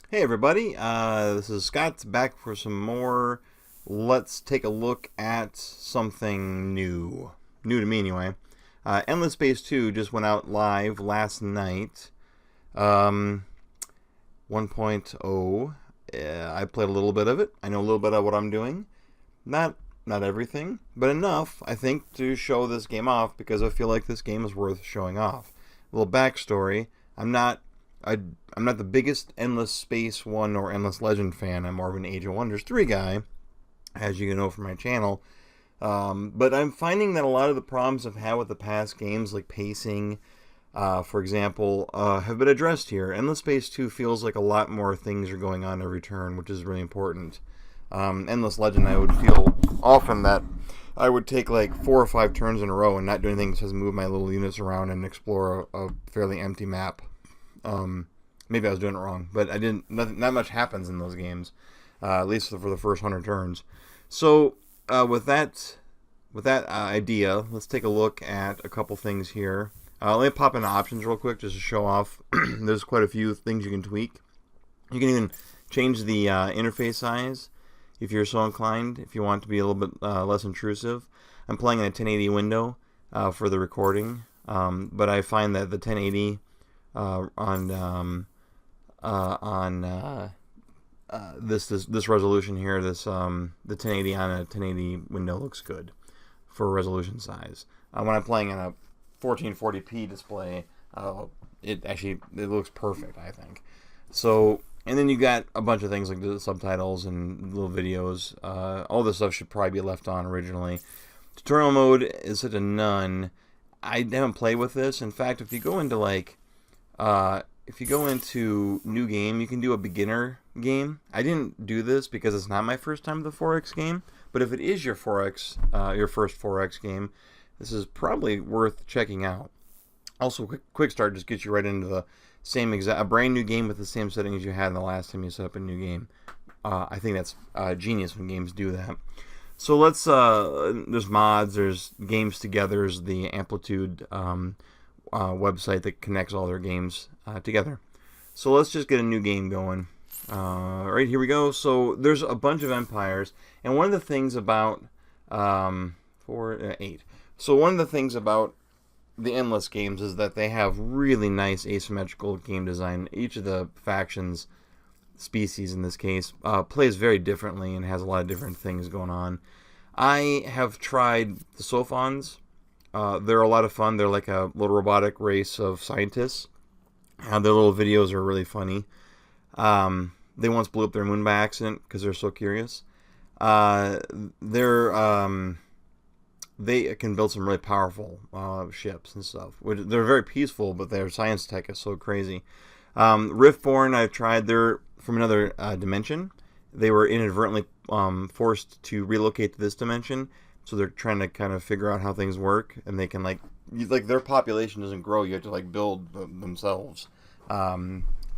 Hey everybody, this is Scott back for some more. Let's take a look at something new. New to me anyway. Endless Space 2 just went out live last night. 1.0. I played a little bit of it. I know a little bit of what I'm doing. Not not everything, but enough, I think, to show this game off because I feel like this game is worth showing off. A little backstory. I'm not I, I'm not the biggest Endless Space 1 or Endless Legend fan. I'm more of an Age of Wonders 3 guy, as you can know from my channel. But I'm finding that a lot of the problems I've had with the past games, like pacing, for example, have been addressed here. Endless Space 2 feels like a lot more things are going on every turn, which is really important. Endless Legend, I would feel often that I would take like 4 or 5 turns in a row and not do anything besides move my little units around and explore a fairly empty map. Maybe I was doing it wrong, but I didn't. Not much happens in those games, at least for the first 100 turns. So with that idea, let's take a look at a couple things here. Let me pop into options real quick just to show off. There's quite a few things you can tweak. You can even change the interface size if you're so inclined, if you want to be a little bit less intrusive. I'm playing in a 1080 window for the recording, but I find that the 1080 on this resolution here, the 1080 on a 1080 window looks good for resolution size. When I'm playing on a 1440p display, it looks perfect, I think. So, and then you got a bunch of things like the subtitles and little videos. All this stuff should probably be left on originally. Tutorial mode is set to none. I haven't played with this. In fact, if you go into new game, you can do a beginner game. I didn't do this because it's not my first time with the 4X game. But if it is your your first 4X game, this is probably worth checking out. Also, quick start just gets you right into the a brand new game with the same settings you had in the last time you set up a new game. I think that's genius when games do that. So let's there's mods, there's games together, there's the Amplitude website that connects all their games together. So let's just get a new game going. Right, here we go. So there's a bunch of empires, and one of the things about 8. So one of the things about the Endless games is that they have really nice asymmetrical game design. Each of the factions, species in this case, plays very differently and has a lot of different things going on. I have tried the Sophons. They're a lot of fun. They're like a little robotic race of scientists. Their little videos are really funny. They once blew up their moon by accident because they're so curious. They can build some really powerful ships and stuff. They're very peaceful, but their science tech is so crazy. Riftborn, I've tried. They're from another dimension. They were inadvertently forced to relocate to this dimension, so they're trying to kind of figure out how things work, and they can their population doesn't grow. You have to build themselves.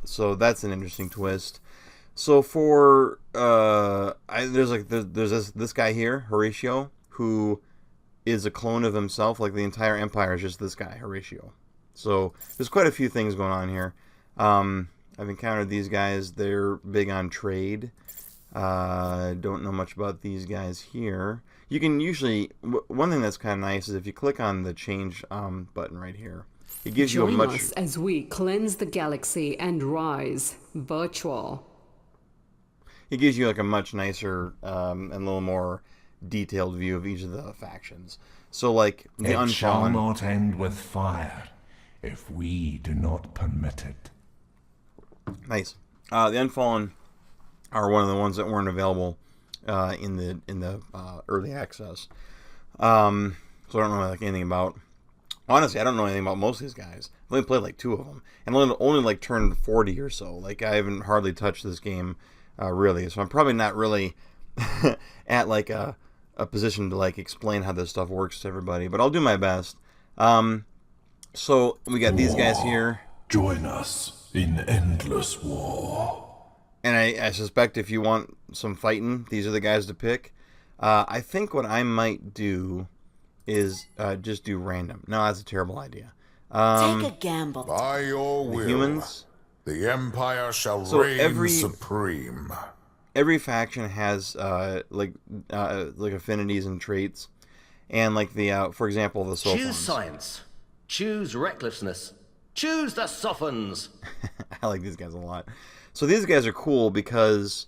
So that's an interesting twist. So for there's this guy here, Horatio, who is a clone of himself. Like the entire empire is just this guy, Horatio. So there's quite a few things going on here. I've encountered these guys. They're big on trade. Don't know much about these guys here. You can usually, one thing that's kind of nice is if you click on the change button right here, it gives you a Join much... us as we cleanse the galaxy and rise virtual. It gives you a much nicer and a little more detailed view of each of the factions. So the Unfallen... It shall not end with fire if we do not permit it. Nice. The Unfallen are one of the ones that weren't available in the early access. So I don't know anything about. Honestly, I don't know anything about most of these guys. I've only played 2 of them, and only turned 40 or so. I haven't hardly touched this game really, so I'm probably not really at a position to explain how this stuff works to everybody. But I'll do my best. So we got these guys here. Join us in endless war. And I suspect if you want some fighting, these are the guys to pick. I think what I might do is just do random. No, that's a terrible idea. Take a gamble. By your will. Humans. The Empire shall So reign supreme. every faction has like affinities and traits, and like the for example the Sophons. Choose science. Choose recklessness. Choose the Sophons. I like these guys a lot. So these guys are cool because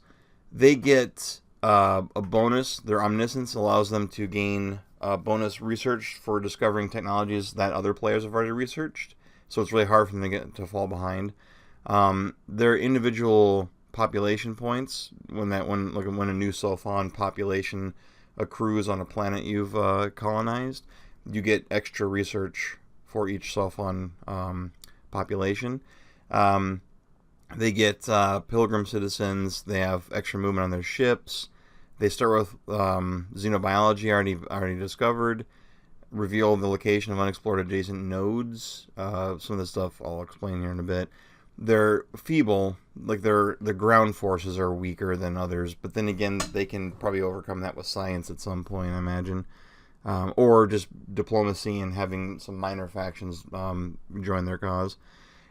they get a bonus. Their omniscience allows them to gain bonus research for discovering technologies that other players have already researched. So it's really hard for them to fall behind. Their individual population points, when a new Sophon population accrues on a planet you've colonized, you get extra research for each Sophon population. They get pilgrim citizens. They have extra movement on their ships. They start with xenobiology already discovered. Reveal the location of unexplored adjacent nodes. Some of this stuff I'll explain here in a bit. They're feeble, like their ground forces are weaker than others, but then again, they can probably overcome that with science at some point, I imagine. Or just diplomacy and having some minor factions join their cause.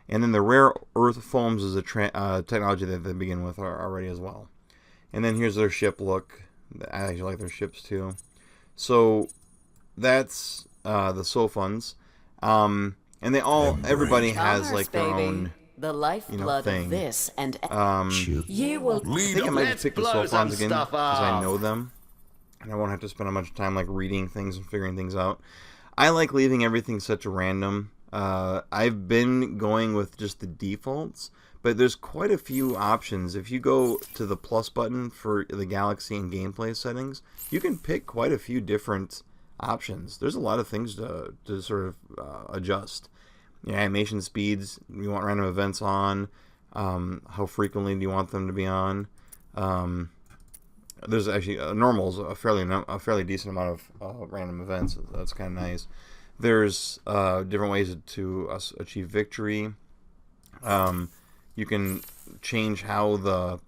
And then the rare earth foams is a technology that they begin with already as well. And then here's their ship look. I actually like their ships too. So that's the Sophons. And they everybody has like their own, the lifeblood thing. of this and You will I think I might just pick the Sophons again because I know them. And I won't have to spend a bunch of time like reading things and figuring things out. I like leaving everything such random. I've been going with just the defaults, but there's quite a few options. If you go to the plus button for the Galaxy and gameplay settings, you can pick quite a few different options. There's a lot of things to sort of adjust. Animation speeds, you want random events on, how frequently do you want them to be on. There's actually normals a fairly decent amount of random events. That's kind of nice. There's different ways to achieve victory. You can change how all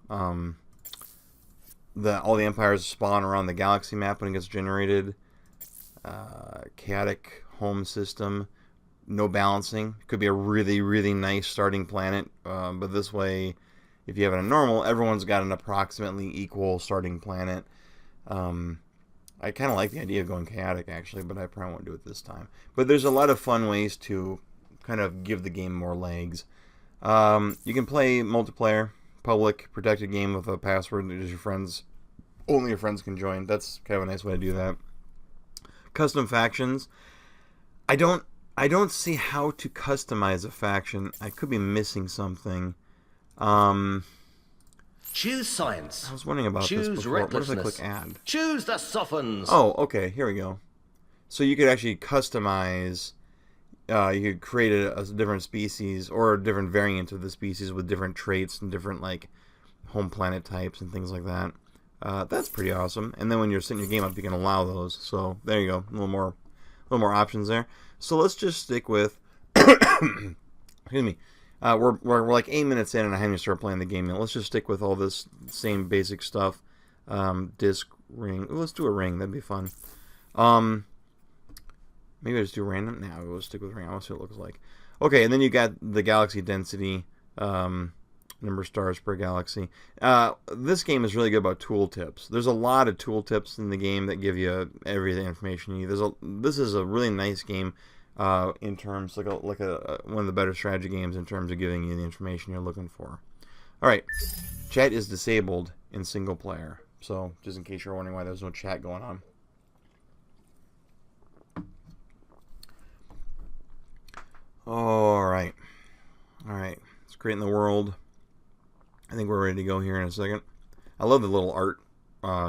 the empires spawn around the galaxy map when it gets generated. Chaotic home system, no balancing. Could be a really, really nice starting planet, but this way, if you have it in normal, everyone's got an approximately equal starting planet. I kind of like the idea of going chaotic, actually, but I probably won't do it this time. But there's a lot of fun ways to kind of give the game more legs. You can play multiplayer, public, protected game with a password that just only your friends can join. That's kind of a nice way to do that. Custom factions. I don't see how to customize a faction. I could be missing something. Choose science. I was wondering about this before. What if I click add? Choose the Sophons. Oh, okay. Here we go. So you could actually customize. You could create a different species or a different variant of the species with different traits and different like home planet types and things like that. That's pretty awesome. And then when you're setting your game up, you can allow those. So there you go. A little more options there. So let's just stick with. Excuse me. We're like 8 minutes in and I haven't even started playing the game yet. Let's just stick with all this same basic stuff. Disc, ring. Ooh, let's do a ring. That'd be fun. Maybe I just do random. Now we'll stick with ring. I want to see what it looks like. Okay, and then you got the galaxy density, number of stars per galaxy. This game is really good about tooltips. There's a lot of tooltips in the game that give you every information you need. This is a really nice game. In terms one of the better strategy games in terms of giving you the information you're looking for. All right, chat is disabled in single player, so just in case you're wondering why there's no chat going on. All right, it's creating the world. I think we're ready to go here in a second. I love the little art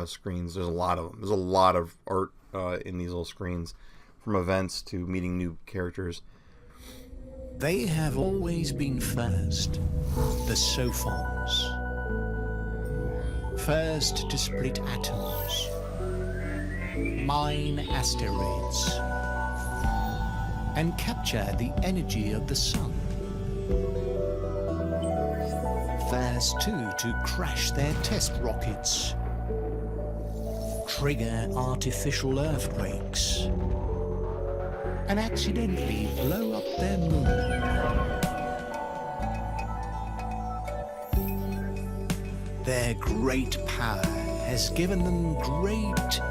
screens. There's a lot of them. There's a lot of art in these little screens. From events to meeting new characters. They have always been first, the Sophons. First to split atoms, mine asteroids, and capture the energy of the sun. First, too, to crash their test rockets, trigger artificial earthquakes, and accidentally blow up their moon. Their great power has given them great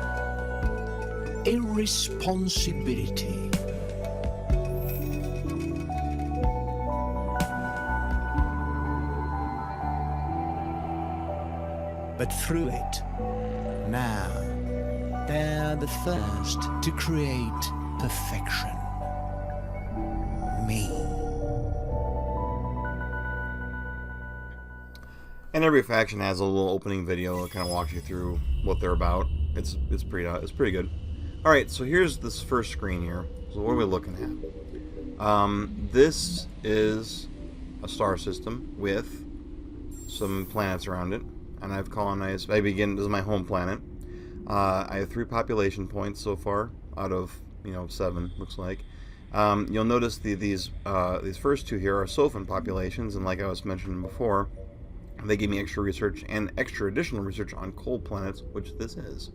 irresponsibility. But through it, now, bear the thirst to create perfection. Me. And every faction has a little opening video that kind of walks you through what they're about. It's pretty good. All right, so here's this first screen here. So what are we looking at? This is a star system with some planets around it, and I've colonized. This is my home planet. I have 3 population points so far out of 7, looks like. You'll notice these first 2 here are Sophan populations, and like I was mentioning before, they gave me extra research and extra additional research on cold planets, which this is.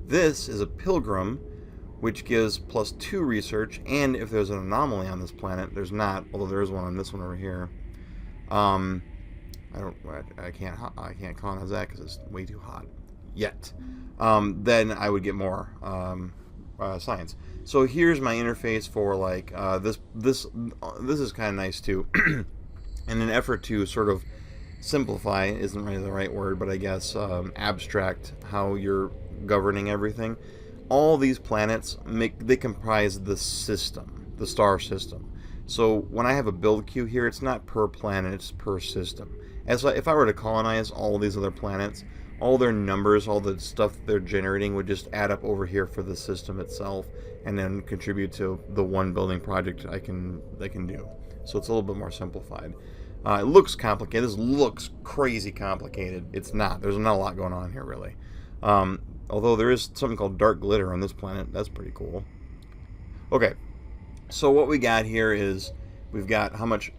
This is a Pilgrim, which gives +2 research, and if there's an anomaly on this planet, there's not, although there is one on this one over here. I can't colonize that because it's way too hot yet. Then I would get more science. So here's my interface for like this is kind of nice too. In an effort to sort of simplify, isn't really the right word, but I guess abstract how you're governing everything. All these planets comprise the system, the star system. So when I have a build queue here, it's not per planet, it's per system. As if I were to colonize all these other planets, all their numbers, all the stuff they're generating would just add up over here for the system itself, and then contribute to the one building project I can do. So it's a little bit more simplified. It looks complicated. This looks crazy complicated. It's not. There's not a lot going on here, really. Although there is something called dark glitter on this planet. That's pretty cool. Okay, so what we got here is we've got how much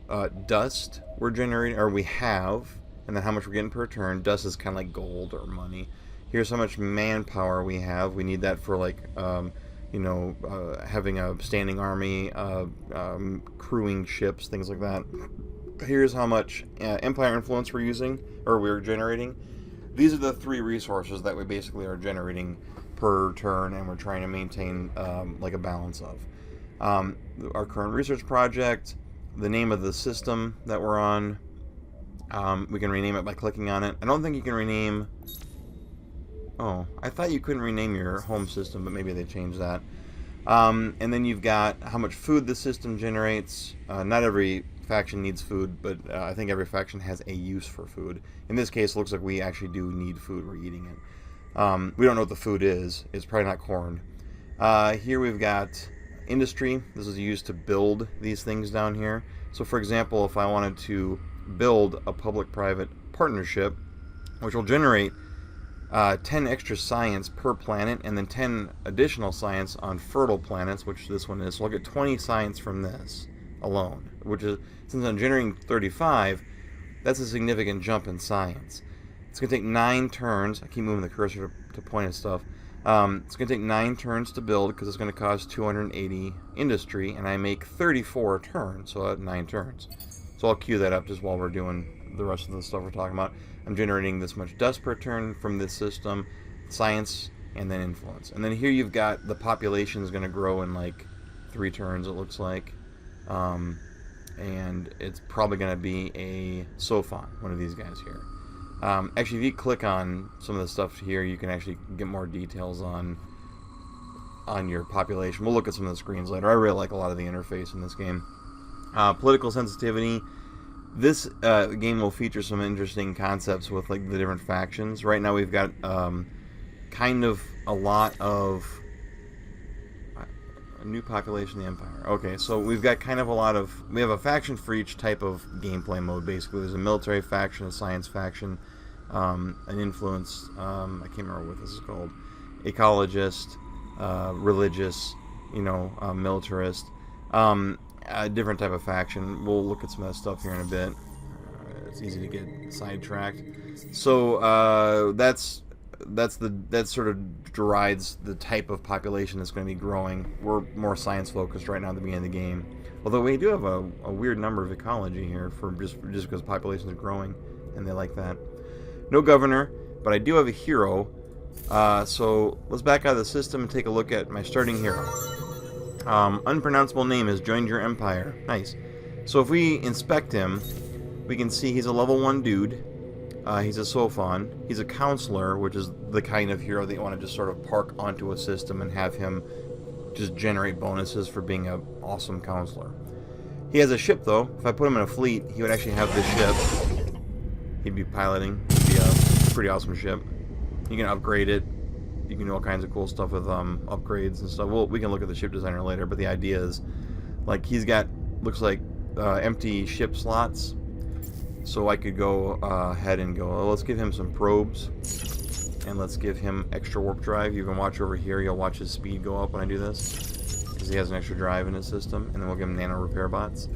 dust we're generating, or we have, and then how much we're getting per turn. Dust is kind of like gold or money. Here's how much manpower we have. We need that for like, having a standing army, crewing ships, things like that. Here's how much Empire influence we're using, or we're generating. These are the 3 resources that we basically are generating per turn, and we're trying to maintain like a balance of. Our current research project, the name of the system that we're on. We can rename it by clicking on it. I don't think you can rename... Oh, I thought you couldn't rename your home system, but maybe they changed that. And then you've got how much food the system generates. Not every faction needs food, but I think every faction has a use for food. In this case, it looks like we actually do need food. We're eating it. We don't know what the food is. It's probably not corn. Here we've got industry. This is used to build these things down here. So for example, if I wanted to build a public-private partnership, which will generate 10 extra science per planet, and then 10 additional science on fertile planets, which this one is. So I'll get 20 science from this alone, which is, since I'm generating 35, that's a significant jump in science. It's going to take 9 turns. I keep moving the cursor to point at stuff. It's going to take 9 turns to build, because it's going to cost 280 industry, and I make 34 turns, so 9 turns. So I'll queue that up just while we're doing the rest of the stuff we're talking about. I'm generating this much dust per turn from this system, science, and then influence. And then here you've got the population is going to grow in like 3 turns, it looks like. And it's probably going to be a Sophan, one of these guys here. Actually, if you click on some of the stuff here, you can actually get more details on your population. We'll look at some of the screens later. I really like a lot of the interface in this game. Political sensitivity. This game will feature some interesting concepts with like the different factions. Right now we've got kind of a lot of a new population of the Empire. Okay, so we've got kind of a lot of... We have a faction for each type of gameplay mode, basically. There's a military faction, a science faction, an influence, I can't remember what this is called, ecologist, religious, militarist, a different type of faction. We'll look at some of that stuff here in a bit. It's easy to get sidetracked. So that sort of derides the type of population that's going to be growing. We're more science focused right now at the beginning of the game. Although we do have a weird number of ecology here for just because populations are growing, and they like that. No governor, but I do have a hero. So let's back out of the system and take a look at my starting hero. Unpronounceable name has joined your empire. Nice. So if we inspect him, we can see he's a level 1 dude. He's a Sophon. He's a counselor, which is the kind of hero that you want to just sort of park onto a system and have him just generate bonuses for being an awesome counselor. He has a ship, though. If I put him in a fleet, he would actually have this ship. He'd be piloting. It'd be a pretty awesome ship. You can upgrade it. You can do all kinds of cool stuff with upgrades and stuff. Well, we can look at the ship designer later, but the idea is, like, he's got, looks like, empty ship slots. So I could go ahead and go, let's give him some probes. And let's give him extra warp drive. You can watch over here. You'll watch his speed go up when I do this, because he has an extra drive in his system. And then we'll give him nano repair bots.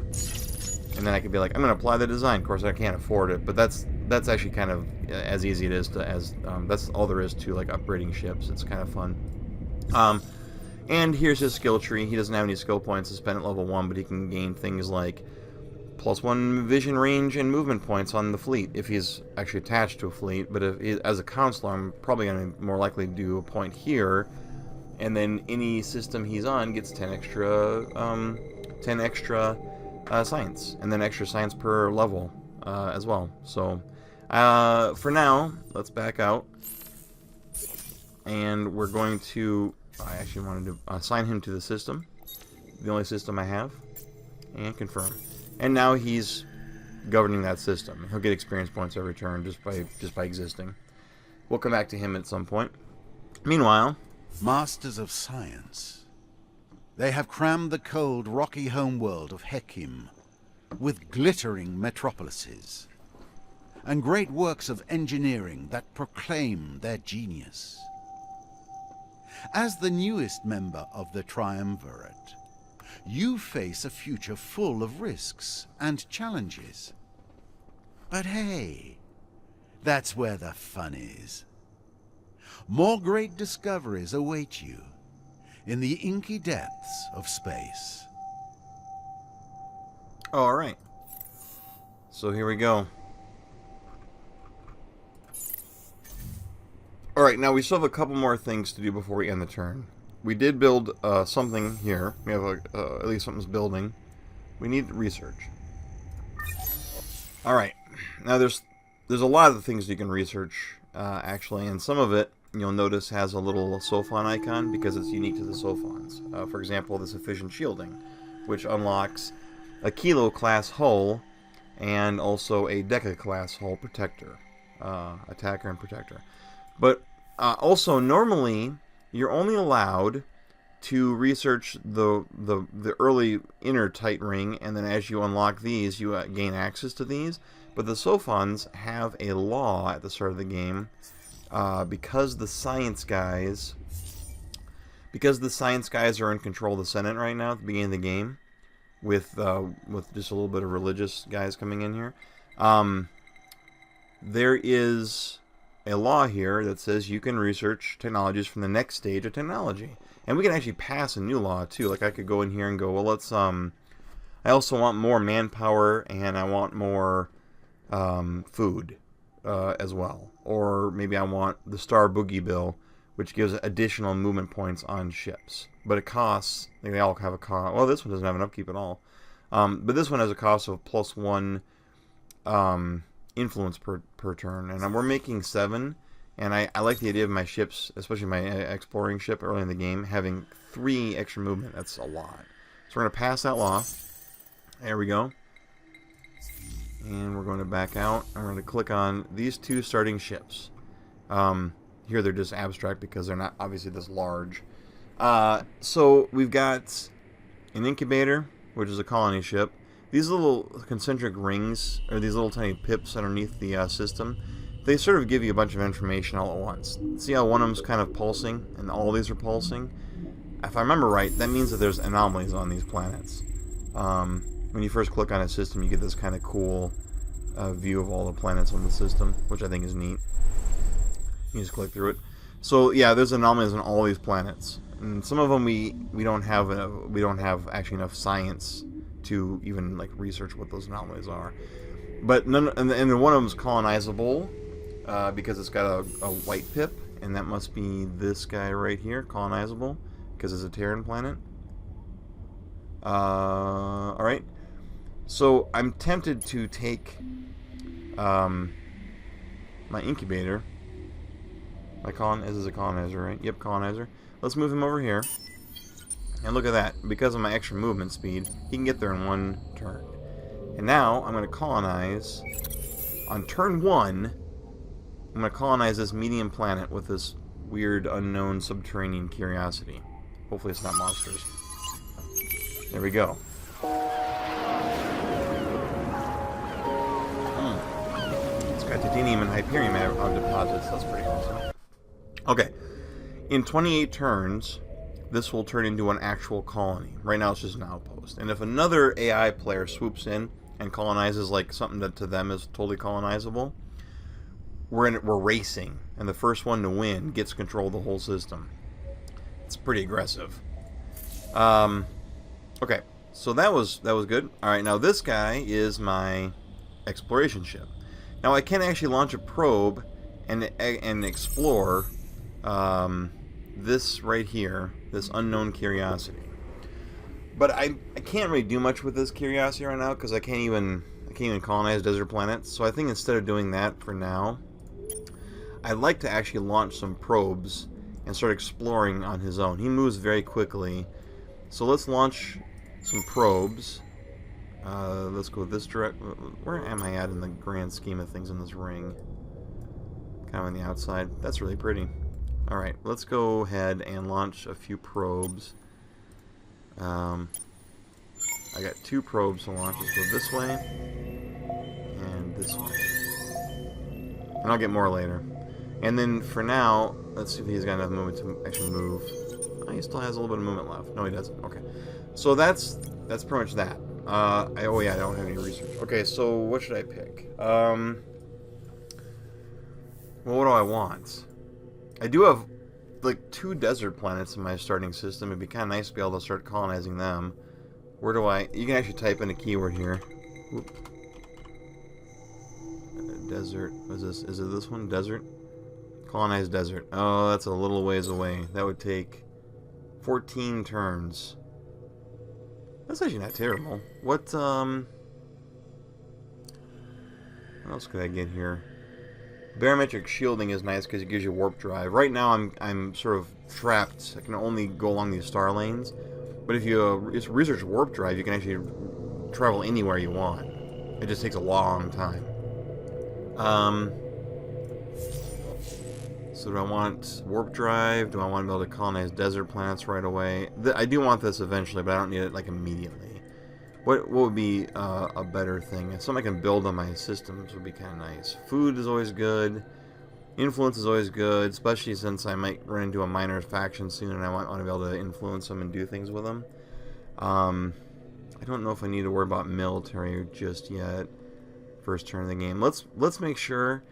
And then I could be like, I'm going to apply the design. Of course, I can't afford it, but that's actually kind of as easy it is to as that's all there is to like upgrading ships. It's kind of fun. And here's his skill tree. He doesn't have any skill points to spend at level 1, but he can gain things like +1 vision range and movement points on the fleet if he's actually attached to a fleet. But if as a counselor, I'm probably going to more likely do a point here, and then any system he's on gets 10 extra science, and then extra science per level as well. So for now, let's back out, and we're going to. I actually wanted to assign him to the system, the only system I have, and confirm. And now he's governing that system. He'll get experience points every turn just by existing. We'll come back to him at some point. Meanwhile, Masters of science. They have crammed the cold, rocky homeworld of Hekim with glittering metropolises and great works of engineering that proclaim their genius. As the newest member of the Triumvirate, you face a future full of risks and challenges. But hey, that's where the fun is. More great discoveries await you in the inky depths of space. all right. So here we go. All right, now we still have a couple more things to do before we end the turn. We did build something here. We have at least something's building. We need research. All right. Now there's a lot of things you can research actually, and some of it you'll notice has a little Sophon icon because it's unique to the Sophons. For example, this efficient shielding, which unlocks a Kilo class hull and also a Deca class hull protector, attacker and protector. But also normally you're only allowed to research the early inner tight ring, and then as you unlock these, you gain access to these. But the Sophons have a law at the start of the game, because the science guys are in control of the Senate right now at the beginning of the game, with just a little bit of religious guys coming in here. There is a law here that says you can research technologies from the next stage of technology, and we can actually pass a new law too. Like I could go in here and go, well, let's I also want more manpower, and I want more food as well, or maybe I want the Star Boogie Bill, which gives additional movement points on ships, but it costs. They all have a cost. Well, this one doesn't have an upkeep at all, but this one has a cost of +1 influence per turn, and we're making 7, and I like the idea of my ships, especially my exploring ship early in the game, having 3 extra movement. That's a lot. So we're going to pass that law. There we go. And we're going to back out, and we're going to click on these 2 starting ships. Here they're just abstract because they're not obviously this large. So we've got an Incubator, which is a colony ship. These little concentric rings, or these little tiny pips underneath the system, they sort of give you a bunch of information all at once. See how one of them's kind of pulsing, and all these are pulsing? If I remember right, that means that there's anomalies on these planets. When you first click on a system, you get this kind of cool view of all the planets on the system, which I think is neat. You just click through it. So yeah, there's anomalies on all these planets, and some of them we don't have actually enough science to even like research what those anomalies are. But none, and then one of them is colonizable, because it's got a white pip, and that must be this guy right here, colonizable, because it's a Terran planet. Alright. So I'm tempted to take my incubator. This is a colonizer, right? Yep, colonizer. Let's move him over here. And look at that. Because of my extra movement speed, he can get there in 1 turn. And now I'm going to colonize. On turn 1, I'm going to colonize this medium planet with this weird unknown subterranean curiosity. Hopefully it's not monsters. There we go. It's got titanium and hyperium on deposits. That's pretty awesome. Okay. In 28 turns, this will turn into an actual colony. Right now it's just an outpost. And if another AI player swoops in and colonizes like something that to them is totally colonizable, we're racing. And the first one to win gets control of the whole system. It's pretty aggressive. Okay, so that was good. Alright, now this guy is my exploration ship. Now I can actually launch a probe and explore this right here, this unknown curiosity. But I can't really do much with this curiosity right now because I can't even colonize desert planets. So I think instead of doing that for now, I'd like to actually launch some probes and start exploring on his own. He moves very quickly. So let's launch some probes. Let's go this direct. Where am I at in the grand scheme of things in this ring? Kind of on the outside. That's really pretty. Alright, let's go ahead and launch a few probes. I got 2 probes to launch. Let's go this way and this way. And I'll get more later. And then for now, let's see if he's got enough movement to actually move. Oh, he still has a little bit of movement left. No, he doesn't. Okay. So that's pretty much that. Oh yeah, I don't have any research. Okay, so what should I pick? Well, what do I want? I do have like 2 desert planets in my starting system. It'd be kind of nice to be able to start colonizing them. Where do I... You can actually type in a keyword here. Whoop. Desert. What is this? Is it this one? Desert? Colonize desert. Oh, that's a little ways away. That would take 14 turns. That's actually not terrible. What else could I get here? Barometric shielding is nice because it gives you warp drive. Right now I'm sort of trapped. I can only go along these star lanes. But if you research warp drive, you can actually travel anywhere you want. It just takes a long time. So do I want warp drive? Do I want to be able to colonize desert planets right away? I do want this eventually, but I don't need it like immediately. What would be a better thing? Something I can build on my systems would be kind of nice. Food is always good. Influence is always good, especially since I might run into a minor faction soon and I want to be able to influence them and do things with them. I don't know if I need to worry about military just yet. First turn of the game. Let's make sure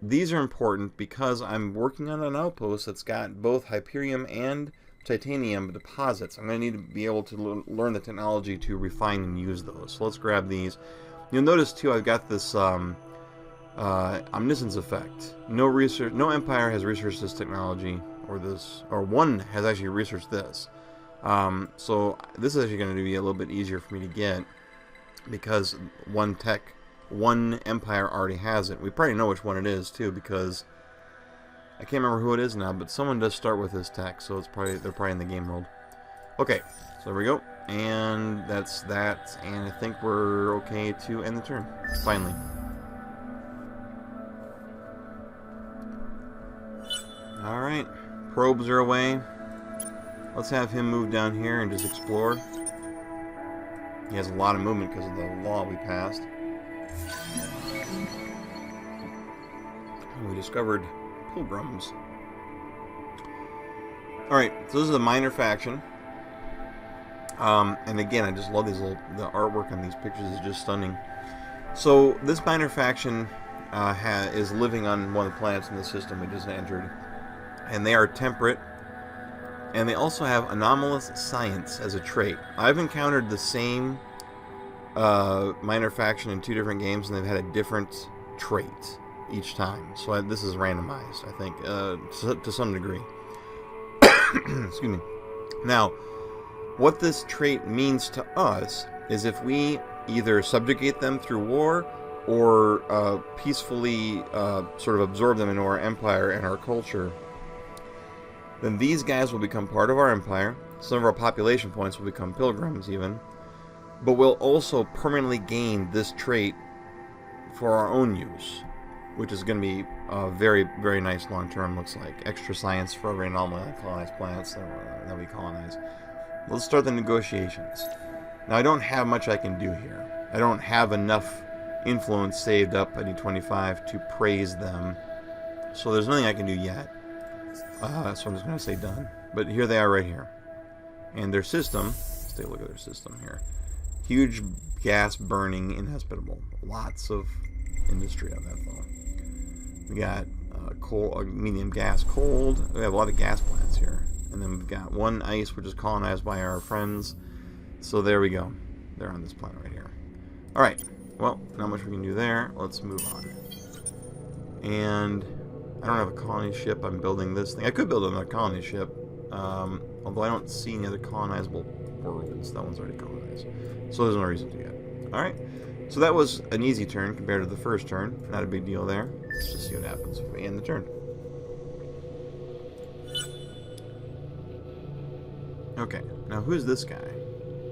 these are important because I'm working on an outpost that's got both Hyperium and titanium deposits. I'm going to need to be able to learn the technology to refine and use those. So let's grab these. You'll notice too I've got this omniscience effect. No empire has researched this technology, or one has actually researched this. So this is actually going to be a little bit easier for me to get because one empire already has it. We probably know which one it is too because I can't remember who it is now, but someone does start with this tech, so they're probably in the game world. Okay, so there we go, and that's that, and I think we're okay to end the turn finally. All right, probes are away. Let's have him move down here and just explore. He has a lot of movement because of the law we passed. We discovered pilgrims. Alright, so this is a minor faction. And again, I just love the artwork on these pictures is just stunning. So this minor faction is living on one of the planets in the system we just entered. And they are temperate. And they also have anomalous science as a trait. I've encountered the same minor faction in 2 different games, and they've had a different trait. each time. So this is randomized, I think, to some degree. Excuse me. Now, what this trait means to us is if we either subjugate them through war or peacefully sort of absorb them into our empire and our culture, then these guys will become part of our empire. Some of our population points will become pilgrims even. But we'll also permanently gain this trait for our own use, which is going to be very, very nice long term, looks like. Extra science for every anomaly that colonized planets that we colonize. Let's start the negotiations. Now, I don't have much I can do here. I don't have enough influence saved up at E25 to praise them. So there's nothing I can do yet. So I'm just going to say done. But here they are right here. And their system, let's take a look at their system here. Huge gas burning, inhospitable. Lots of industry on that phone. We got coal, medium gas, cold. We have a lot of gas plants here. And then we've got one ice, which is colonized by our friends. So there we go. They're on this planet right here. Alright. Well, not much we can do there. Let's move on. And I don't have a colony ship. I'm building this thing. I could build another colony ship. Although I don't see any other colonizable worlds. That one's already colonized. So there's no reason to yet. Alright. So that was an easy turn compared to the first turn. Not a big deal there. Let's just see what happens if we end the turn. Okay, now who's this guy?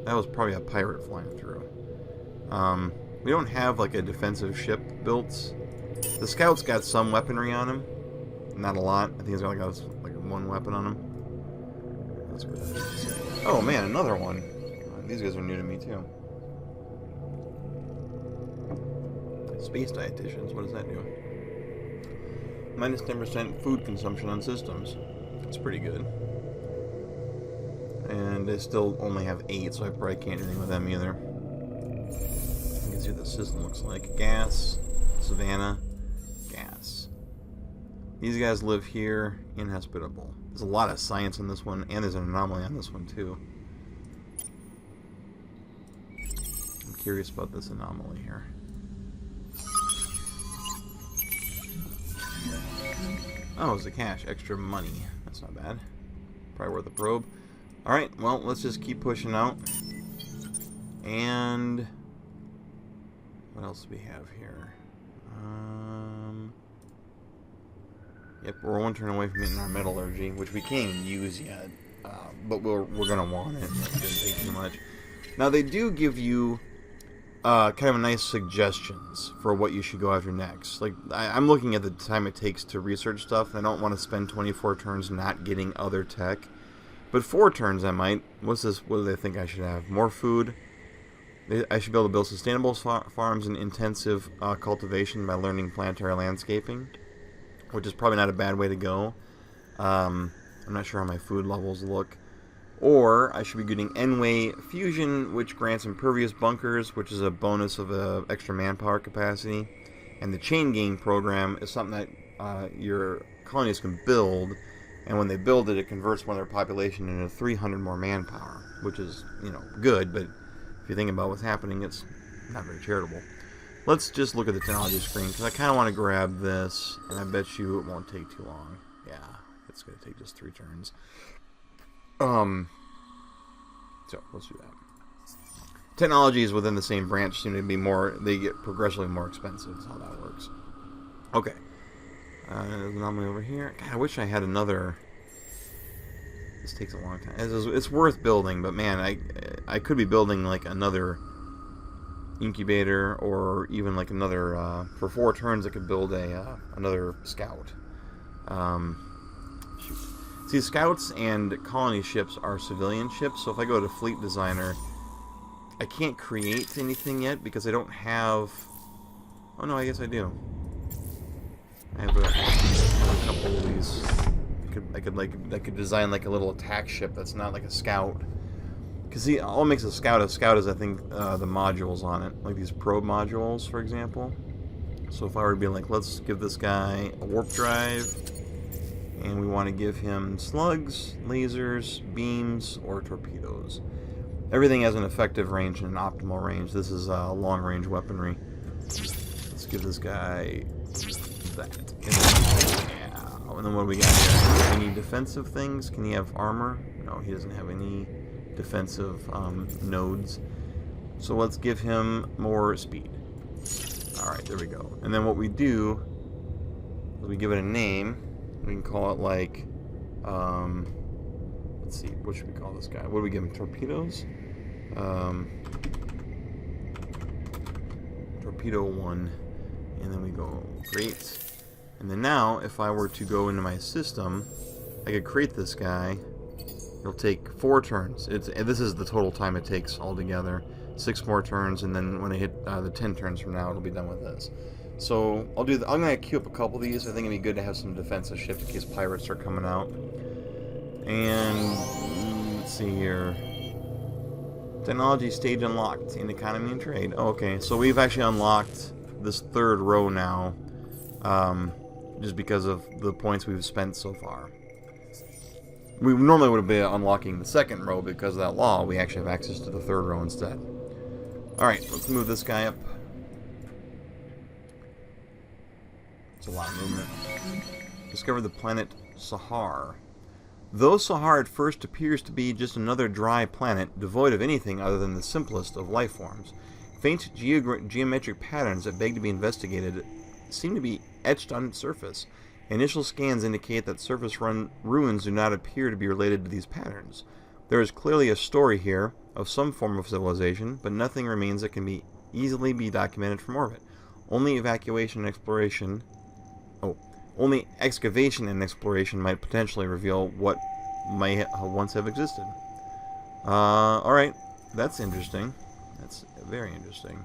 That was probably a pirate flying through. We don't have like a defensive ship built. The scout's got some weaponry on him. Not a lot. I think he's got like one weapon on him. Let's go ahead. Oh man, another one. These guys are new to me too. Space dietitians, what does that do? Minus 10% food consumption on systems. That's pretty good. And they still only have 8, so I probably can't do anything with them either. You can see what the system looks like. Gas, Savannah, gas. These guys live here, inhospitable. There's a lot of science on this one, and there's an anomaly on this one too. I'm curious about this anomaly here. Oh, it's the cash. Extra money. That's not bad. Probably worth a probe. Alright, well, let's just keep pushing out. And what else do we have here? Yep, we're one turn away from getting our metallurgy, which we can't even use yet. But we're gonna want it. It doesn't take too much. Now, they do give you kind of nice suggestions for what you should go after next. Like, I'm looking at the time it takes to research stuff. I don't want to spend 24 turns not getting other tech. But 4 turns I might. What's this? What do they think I should have? More food. I should be able to build sustainable farms and intensive cultivation by learning planetary landscaping, which is probably not a bad way to go. I'm not sure how my food levels look. Or I should be getting N-Way Fusion, which grants impervious bunkers, which is a bonus of extra manpower capacity. And the Chain Gang program is something that your colonies can build, and when they build it, it converts one of their population into 300 more manpower, which is, you know, good, but if you think about what's happening, it's not very charitable. Let's just look at the technology screen, because I kind of want to grab this, and I bet you it won't take too long. Yeah, it's going to take just 3 turns. So let's do that. Technologies within the same branch seem to be more, they get progressively more expensive, is how that works. Okay. There's an anomaly over here. God, I wish I had another. This takes a long time. It's worth building, but man, I could be building like another incubator, or even like another, for 4 turns I could build another scout. Shoot. See, scouts and colony ships are civilian ships, so if I go to fleet designer, I can't create anything yet because I don't have... Oh no, I guess I do. I have a couple of these. I could design like a little attack ship that's not like a scout. Because see, all makes a scout is, I think, the modules on it. Like these probe modules, for example. So if I were to be like, let's give this guy a warp drive, and we want to give him slugs, lasers, beams, or torpedoes. Everything has an effective range and an optimal range. This is long-range weaponry. Let's give this guy that. Yeah. And then what do we got here? Any defensive things? Can he have armor? No, he doesn't have any defensive nodes. So let's give him more speed. Alright, there we go. And then what we do is we give it a name. We can call it like, let's see, what should we call this guy? What do we give him? Torpedoes? Torpedo 1. And then we go, great. And then now, if I were to go into my system, I could create this guy. It'll take 4 turns. This is the total time it takes altogether. 6 more turns, and then when I hit the 10 turns from now, it'll be done with this. So I'm gonna queue up a couple of these. I think it'd be good to have some defensive ships in case pirates are coming out. And let's see here. Technology stage unlocked in economy and trade. Oh, okay, so we've actually unlocked this 3rd row now, just because of the points we've spent so far. We normally would be unlocking the 2nd row because of that law. We actually have access to the 3rd row instead. Alright, let's move this guy up. It's a lot of movement. Discover the planet Sahar. Though Sahar at first appears to be just another dry planet, devoid of anything other than the simplest of life forms, faint geometric patterns that beg to be investigated seem to be etched on its surface. Initial scans indicate that surface ruins do not appear to be related to these patterns. There is clearly a story here of some form of civilization, but nothing remains that can easily be documented from orbit. Only excavation and exploration might potentially reveal what might once have existed. Alright, that's interesting. That's very interesting.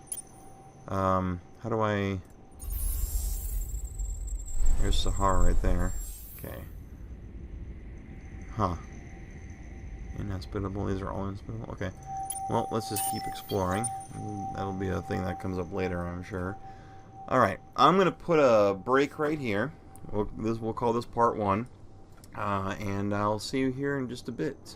How do I... There's Sahara right there. Okay. Huh. Inhospitable. These are all inhospitable. Okay. Well, let's just keep exploring. That'll be a thing that comes up later, I'm sure. Alright. I'm going to put a break right here. We'll call this part 1. And I'll see you here in just a bit.